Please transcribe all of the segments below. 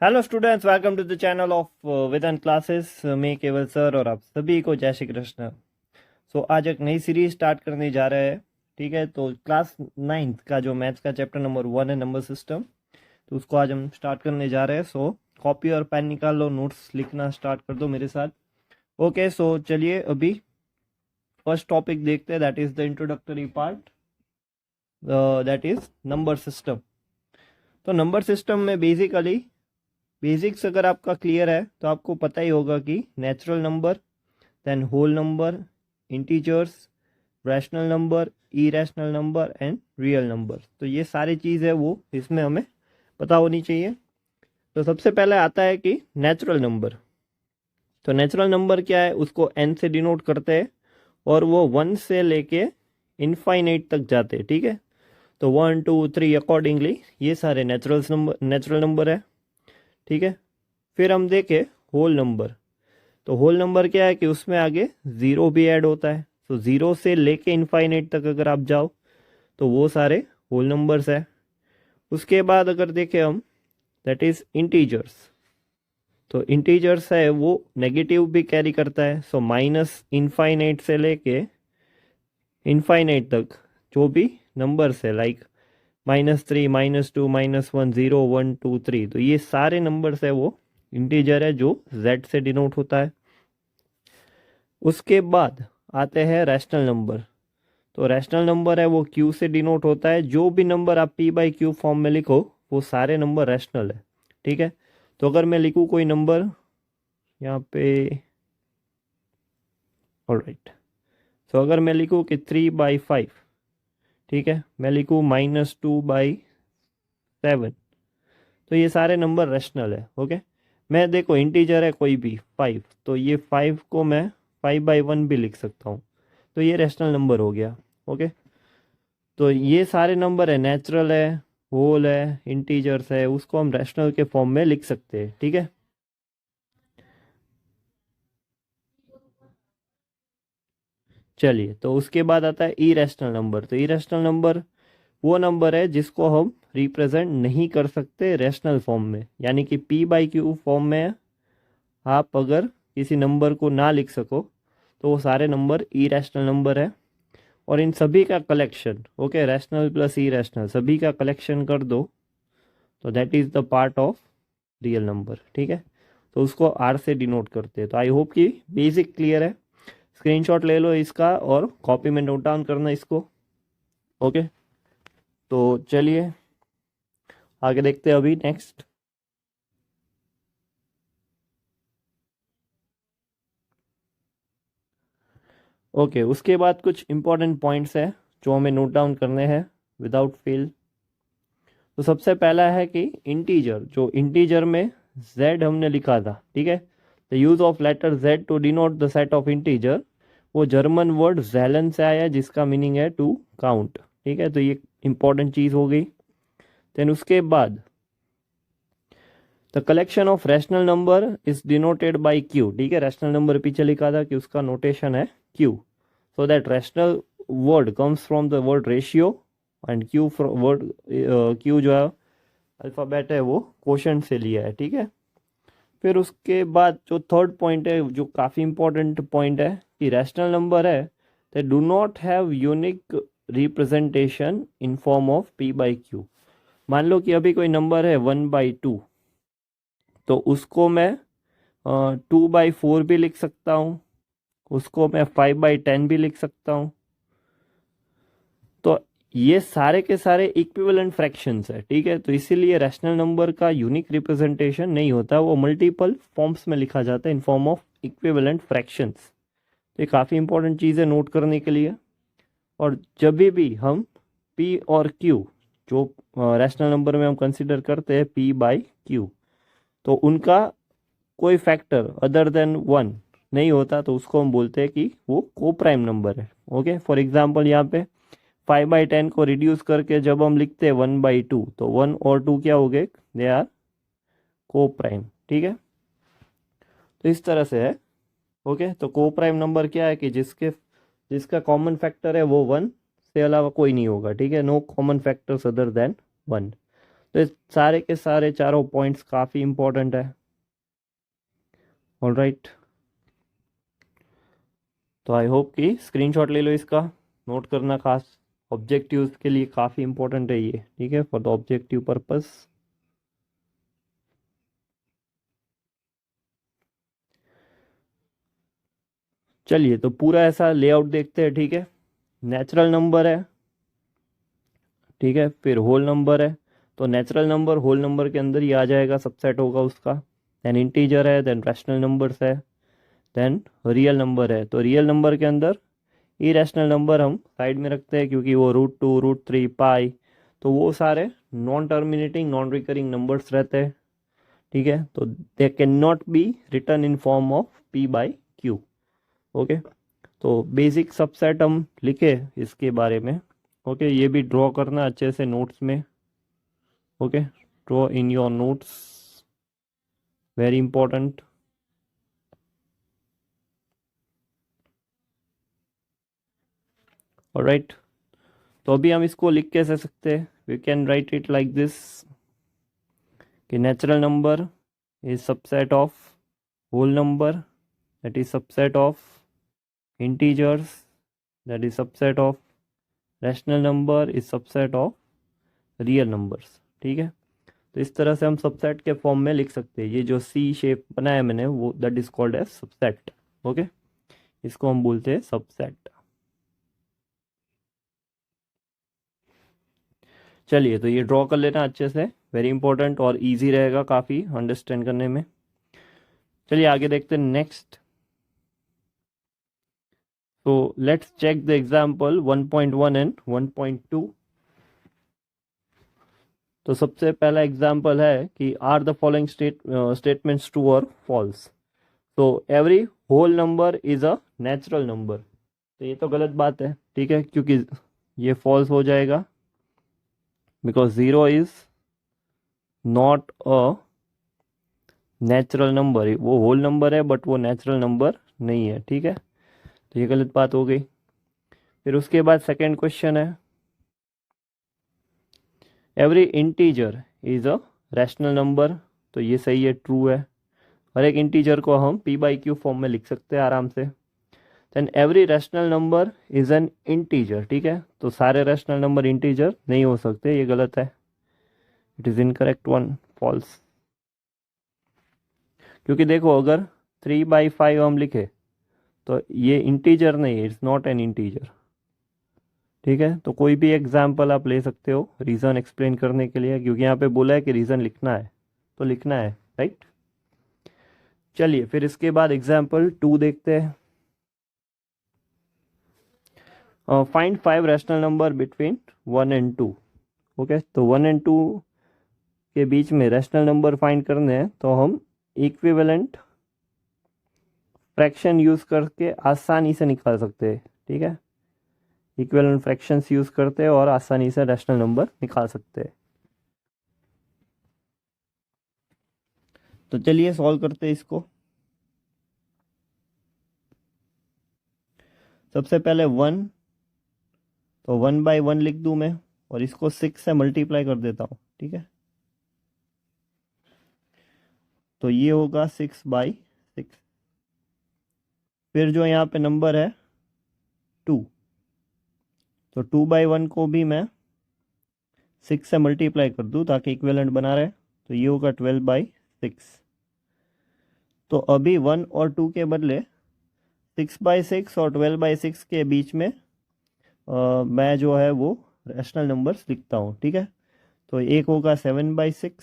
Hello students, welcome to the channel of Vedant classes. मैं Kewal sir और आप सभी को जय श्री कृष्ण। आज एक नई सीरीज स्टार्ट करने जा रहे हैं। ठीक है, तो क्लास 9th का जो मैथ्स का चैप्टर नंबर 1 है, नंबर सिस्टम, तो उसको आज हम स्टार्ट करने जा रहे हैं। कॉपी और पेन निकाल लो, नोट्स लिखना स्टार्ट कर दो मेरे साथ। ओके, चलिए अभी फर्स्ट टॉपिक देखते हैं, that is the introductory part, that is number system. तो नंबर सिस्टम में बेसिक्स अगर आपका क्लियर है तो आपको पता ही होगा कि natural number, then whole number, integers, rational number, irrational number and real number, तो ये सारी चीज़ है वो इसमें हमें पता होनी चाहिए। तो सबसे पहले आता है कि नेचुरल नंबर। तो नेचुरल नंबर क्या है, उसको एन से डिनोट करते हैं और वो 1 से लेके इनफाइनाइट तक जाते हैं। ठीक है, तो 1 2 3 अकॉर्डिंगली ये सारे नेचुरल नंबर है। ठीक है, फिर हम देखें होल नंबर। तो होल नंबर क्या है कि उसमें आगे ज़ीरो भी ऐड होता है। तो ज़ीरो से लेके इनफाइनाइट तक अगर आप जाओ तो वो सारे होल नंबर्स है। उसके बाद अगर देखें हम, दैट इज़ इंटीजर्स। तो इंटीजर्स है वो नेगेटिव भी कैरी करता है। माइनस इनफाइनाइट से लेके इनफाइनाइट तक जो भी नंबर्स है, लाइक -3, -2, -1, 0, 1, 2, 3, तो ये सारे नंबर्स है वो इंटीजर है जो z से डिनोट होता है। उसके बाद आते हैं रैशनल नंबर। तो रैशनल नंबर है वो q से डिनोट होता है। जो भी नंबर आप p/q फॉर्म में लिखो वो सारे नंबर रैशनल है। ठीक है, तो अगर मैं लिखूँ कोई नंबर यहाँ पे, ऑलराइट, तो अगर मैं लिखूँ कि 3/5, ठीक है, मैं लिखूँ -2/7, तो ये सारे नंबर रैशनल है। ओके, मैं देखो इंटीजर है कोई भी 5, तो ये 5 को मैं 5/1 भी लिख सकता हूँ, तो ये रैशनल नंबर हो गया। ओके, तो ये सारे नंबर है, नेचुरल है, होल है, इंटीजर्स है, उसको हम रैशनल के फॉर्म में लिख सकते हैं। ठीक है, चलिए, तो उसके बाद आता है इरेशनल नंबर। तो इरेशनल नंबर वो नंबर है जिसको हम रिप्रेजेंट नहीं कर सकते रैशनल फॉर्म में, यानी कि p/q फॉर्म में आप अगर किसी नंबर को ना लिख सको तो वो सारे नंबर इरेशनल नंबर है। और इन सभी का collection, okay, rational plus irrational सभी का कलेक्शन कर दो तो that is the part of real number. ठीक है, तो उसको आर से डिनोट करते हैं। तो आई होप कि बेसिक क्लियर है। स्क्रीनशॉट ले लो इसका और कॉपी में नोट डाउन करना इसको। ओके, तो चलिए आगे देखते हैं अभी नेक्स्ट। ओके, उसके बाद कुछ इंपॉर्टेंट पॉइंट्स है जो हमें नोट डाउन करने हैं विदाउट फेल। तो सबसे पहला है कि इंटीजर, जो इंटीजर में z हमने लिखा था, ठीक है, the use of letter z to denote the set of integer, वो जर्मन वर्ड जैलन से आया है जिसका मीनिंग है टू काउंट। ठीक है, तो ये इंपॉर्टेंट चीज़ हो गई। देन उसके बाद the collection of rational number is denoted by q। ठीक है, रैशनल नंबर पीछे लिखा था कि उसका नोटेशन है q, so that rational word comes from the word ratio and q word, q जो है अल्फ़ाबेट है वो क्वोशंट से लिया है। ठीक है, फिर उसके बाद जो थर्ड पॉइंट है जो काफ़ी इंपॉर्टेंट पॉइंट है कि रैशनल नंबर है they do not have unique representation in form of p/q। मान लो कि अभी कोई नंबर है 1/2, तो उसको मैं 2/4 भी लिख सकता हूँ, उसको मैं 5/10 भी लिख सकता हूँ। तो ये सारे के सारे इक्विवेलेंट फ्रैक्शंस है। ठीक है, तो इसीलिए रैशनल नंबर का यूनिक रिप्रेजेंटेशन नहीं होता, वो मल्टीपल फॉर्म्स में लिखा जाता है in form of equivalent fractions. तो ये काफ़ी इंपॉर्टेंट चीज़ है नोट करने के लिए। और जब भी हम p और q, जो रैशनल नंबर में हम कंसिडर करते हैं p/q, तो उनका कोई फैक्टर अदर देन 1 नहीं होता, तो उसको हम बोलते हैं कि वो को प्राइम नंबर है। ओके, फॉर एग्जांपल यहाँ पे 5/10 को रिड्यूस करके जब हम लिखते हैं 1/2, तो 1 और 2 क्या हो गए, दे आर को प्राइम। ठीक है, तो इस तरह से है। ओके, तो को प्राइम नंबर क्या है कि जिसका कॉमन फैक्टर है वो 1 से अलावा कोई नहीं होगा। ठीक है, no common factors other than 1। तो इस सारे के सारे चारों पॉइंट्स काफ़ी इंपॉर्टेंट है। ऑलराइट, तो आई होप कि स्क्रीनशॉट ले लो इसका, नोट करना, खास ऑब्जेक्टिव्स के लिए काफ़ी इंपॉर्टेंट है ये, ठीक है, फॉर द ऑब्जेक्टिव पर्पस। चलिए तो पूरा ऐसा लेआउट देखते हैं, ठीक है। नेचुरल नंबर है, ठीक है, फिर होल नंबर है। तो नेचुरल नंबर होल नंबर के अंदर ही आ जाएगा, सबसेट होगा उसका। देन इंटीजर है, देन रैशनल नंबर्स है, देन रियल नंबर है। तो रियल नंबर के अंदर इरेशनल नंबर हम साइड में रखते हैं, क्योंकि वो √2, √3, पाई, तो वो सारे non terminating non recurring numbers रहते हैं, ठीक है। तो they can not be return in form of P/Q। Okay, तो बेसिक सबसेट हम लिखे इसके बारे में। ओके, ये भी ड्रॉ करना अच्छे से नोट्स में। Okay, draw in your notes, very important. Alright, तो अभी हम इसको लिख कैसे सकते हैं, we can write it like this, कि natural number is subset of whole number, that is subset of integers, that is subset of rational number, is subset of real numbers, ठीक है। तो इस तरह से हम सबसेट के फॉर्म में लिख सकते हैं। ये जो सी शेप बनाया मैंने, वो that is called as subset. Okay, इसको हम बोलते हैं सबसेट। चलिए, तो ये ड्रॉ कर लेना अच्छे से, वेरी इंपॉर्टेंट, और इजी रहेगा काफ़ी अंडरस्टैंड करने में। चलिए आगे देखते हैं नेक्स्ट। तो let's check the example 1.1 and 1.2। तो सबसे पहला एग्जांपल है कि are the following statements true और फॉल्स। तो every whole number is a natural number, तो ये तो गलत बात है, ठीक है, क्योंकि ये फॉल्स हो जाएगा, because 0 is not a natural number. वो होल नंबर है बट वो नेचुरल नंबर नहीं है, ठीक है, तो ये गलत बात हो गई। फिर उसके बाद सेकंड क्वेश्चन है, every integer is a rational number. तो ये सही है, ट्रू है। हर एक इंटीजर को हम P/Q फॉर्म में लिख सकते हैं आराम से। Then every rational number is an integer, ठीक है, तो सारे रैशनल नंबर इंटीजर नहीं हो सकते, ये गलत है, it is incorrect one, false. क्योंकि देखो, अगर 3/5 हम लिखे तो ये इंटीजर नहीं है, इट्स नॉट एन इंटीजर, ठीक है। तो कोई भी एग्जाम्पल आप ले सकते हो रीज़न एक्सप्लेन करने के लिए, क्योंकि यहाँ पे बोला है कि रीज़न लिखना है, तो लिखना है, राइट। चलिए फिर इसके बाद एग्जाम्पल 2 देखते हैं। Find 5 rational number between 1 and 2। Okay, तो 1 एंड 2 के बीच में रैशनल नंबर फाइंड करने हैं, तो हम इक्विवेलेंट फ्रैक्शन यूज़ करके आसानी से निकाल सकते हैं, ठीक है। इक्विवेलेंट फ्रैक्शंस यूज़ करते हैं और आसानी से रैशनल नंबर निकाल सकते हैं। तो चलिए सॉल्व करते हैं इसको। सबसे पहले 1, तो 1/1 लिख दूं मैं, और इसको 6 से मल्टीप्लाई कर देता हूँ, ठीक है। तो ये होगा 6/6। फिर जो यहाँ पे नंबर है 2, तो 2/1 को भी मैं 6 से मल्टीप्लाई कर दूँ ताकि इक्विवेलेंट बना रहे, तो ये होगा 12/6। तो अभी 1 और 2 के बदले 6/6 और 12/6 के बीच में मैं जो है वो रैशनल नंबर्स लिखता हूँ, ठीक है। तो एक होगा 7/6,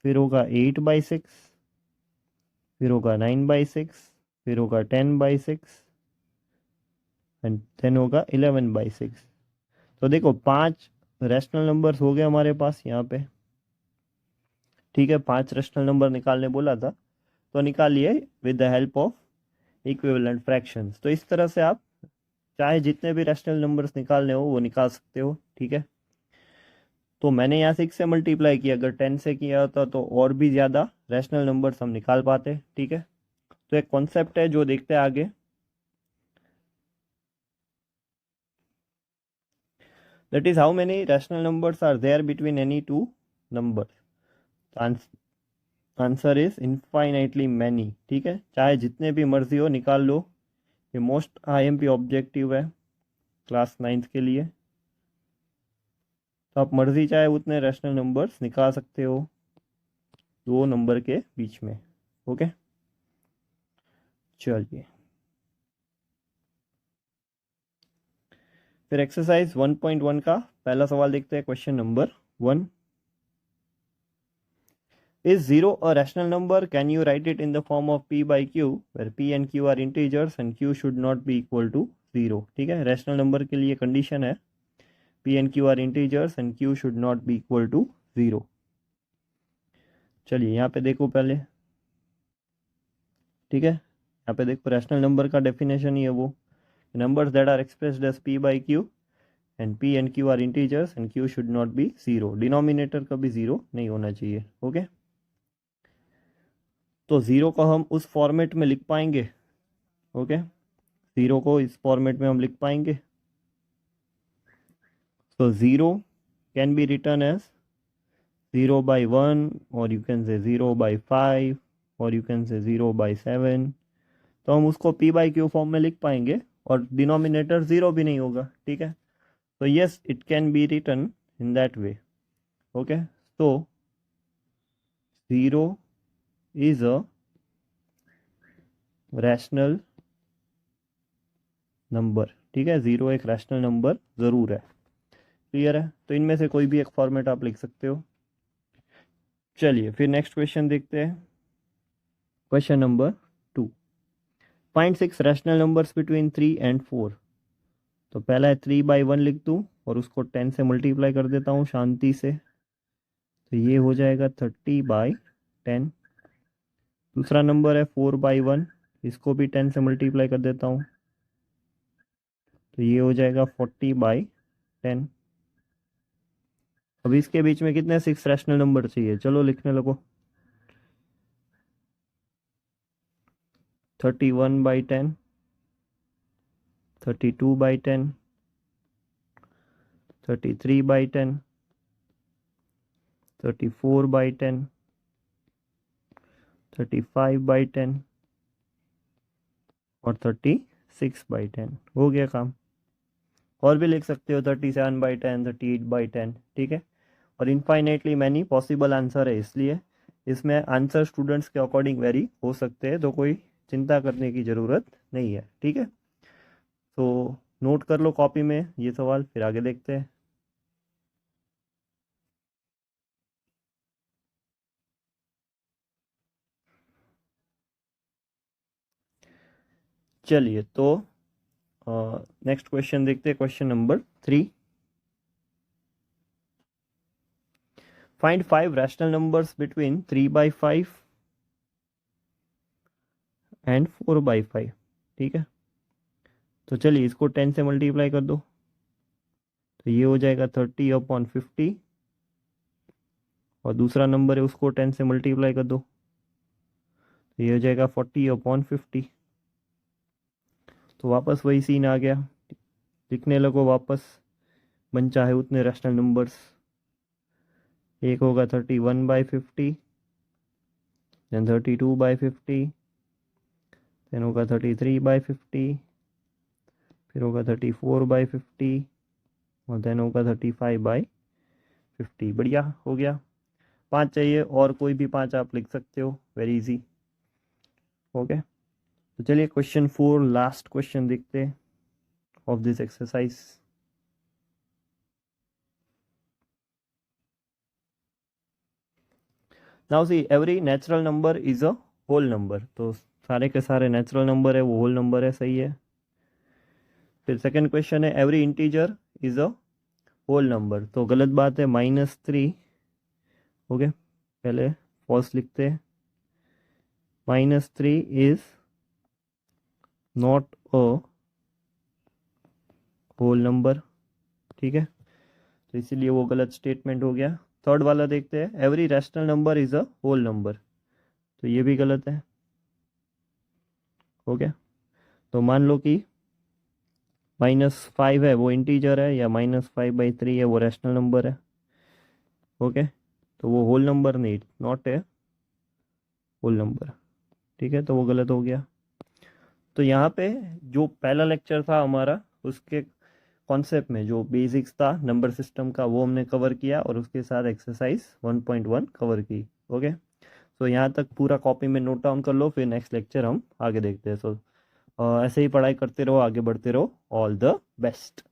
फिर होगा 8/6, फिर होगा 9/6, फिर होगा 10/6 एंड देन होगा 11/6। तो देखो 5 रैशनल नंबर्स हो गए हमारे पास यहाँ पे, ठीक है। 5 रैशनल नंबर निकालने बोला था, तो निकालिए with the help of equivalent fractions. तो इस तरह से आप चाहे जितने भी रैशनल नंबर्स निकालने हो वो निकाल सकते हो, ठीक है। तो मैंने यहाँ 6 से मल्टीप्लाई किया, अगर 10 से किया होता तो और भी ज़्यादा रैशनल नंबर्स हम निकाल पाते, ठीक है। तो एक कॉन्सेप्ट है जो देखते हैं आगे। That is how many rational numbers are there between any two numbers. Answer is infinitely many. ठीक है, चाहे जितने भी मर्जी हो निकाल लो। ये मोस्ट आईएमपी ऑब्जेक्टिव है क्लास 9th के लिए। तो आप मर्जी चाहे उतने रैशनल नंबर्स निकाल सकते हो दो नंबर के बीच में। ओके, चलिए फिर एक्सरसाइज 1.1 का पहला सवाल देखते हैं। Question number 1, is 0 a rational number? Can you write it in the form of p by q where p and q are integers and q should not be equal to 0? ठीक है, rational number के लिए condition है p and q are integers and q should not be equal to 0। चलिए यहाँ पे देखो पहले। ठीक है, यहाँ पे देखो रैशनल नंबर का डेफिनेशन ही है वो, numbers that are expressed as p by q and p and q are integers and q should not be 0। Denominator कभी 0 नहीं होना चाहिए। ओके, तो 0 को हम उस फॉर्मेट में लिख पाएंगे। ओके, 0 को इस फॉर्मेट में हम लिख पाएंगे। So 0 can be written as 0 by 1, or you can say 0 by 5, or you can say 0 by 7। तो हम उसको p by q फॉर्म में लिख पाएंगे और डिनोमिनेटर 0 भी नहीं होगा। ठीक है, तो yes it can be written in that way। okay, so 0 is a rational number. ठीक है, 0 एक रैशनल नंबर ज़रूर है। क्लियर है, तो इनमें से कोई भी एक फॉर्मेट आप लिख सकते हो। चलिए फिर नेक्स्ट क्वेश्चन देखते हैं। Question number 2, find 6 rational numbers between 3 and 4। तो पहला है 3 by 1 लिख दूँ और उसको 10 से मल्टीप्लाई कर देता हूँ शांति से, तो ये हो जाएगा 30 by 10। दूसरा नंबर है 4 by 1, इसको भी 10 से मल्टीप्लाई कर देता हूँ, तो ये हो जाएगा 40 by 10। अब इसके बीच में कितने 6 रैशनल नंबर चाहिए, चलो लिखने लगो। 31 by 10, 32 by 10, 33 by 10, 34 by 10, 35 by 10 और 36 by 10। हो गया काम। और भी लिख सकते हो 37 by 10, 38 by 10। ठीक है, और इनफाइनेटली मैनी पॉसिबल आंसर है, इसलिए इसमें आंसर स्टूडेंट्स के अकॉर्डिंग वेरी हो सकते हैं, तो कोई चिंता करने की ज़रूरत नहीं है। ठीक है, तो नोट कर लो कॉपी में ये सवाल, फिर आगे देखते हैं। चलिए तो नेक्स्ट क्वेश्चन देखते हैं। Question number 3, find 5 rational numbers between 3 by 5 and 4 by 5। ठीक है, तो चलिए इसको 10 से मल्टीप्लाई कर दो, तो ये हो जाएगा 30/50, और दूसरा नंबर है उसको 10 से मल्टीप्लाई कर दो, तो ये हो जाएगा 40/50। तो वापस वही सीन आ गया, लिखने लगो वापस, बन चाहे उतने रैशनल नंबर्स। एक होगा 31/50, देन 32/50, देन होगा 33/50, फिर होगा 34/50 और देन होगा 35/50। बढ़िया हो गया। 5 चाहिए, और कोई भी 5 आप लिख सकते हो, वेरी इजी। ओके, तो चलिए क्वेश्चन 4 लास्ट क्वेश्चन देखते हैं of this exercise. Now see every natural number is a whole number. तो सारे के सारे नेचुरल नंबर है वो होल नंबर है, सही है। फिर सेकंड क्वेश्चन है every integer is a whole number. तो गलत बात है, -3। ओके, पहले फॉल्स लिखते हैं, -3 is not a whole number. ठीक है, तो इसीलिए वो गलत स्टेटमेंट हो गया। थर्ड वाला देखते हैं, every rational number is a whole number. तो ये भी गलत है। ओके, तो मान लो कि -5 है वो इंटीजर है, या -5/3 है वो रैशनल नंबर है। ओके, तो वो होल नंबर नहीं, नॉट है होल नंबर, ठीक है, तो वो गलत हो गया। तो यहाँ पे जो पहला लेक्चर था हमारा, उसके कॉन्सेप्ट में जो बेसिक्स था नंबर सिस्टम का वो हमने कवर किया, और उसके साथ एक्सरसाइज 1.1 कवर की। ओके, तो यहाँ तक पूरा कॉपी में नोट डाउन कर लो, फिर नेक्स्ट लेक्चर हम आगे देखते हैं। सो ऐसे ही पढ़ाई करते रहो, आगे बढ़ते रहो। All the best.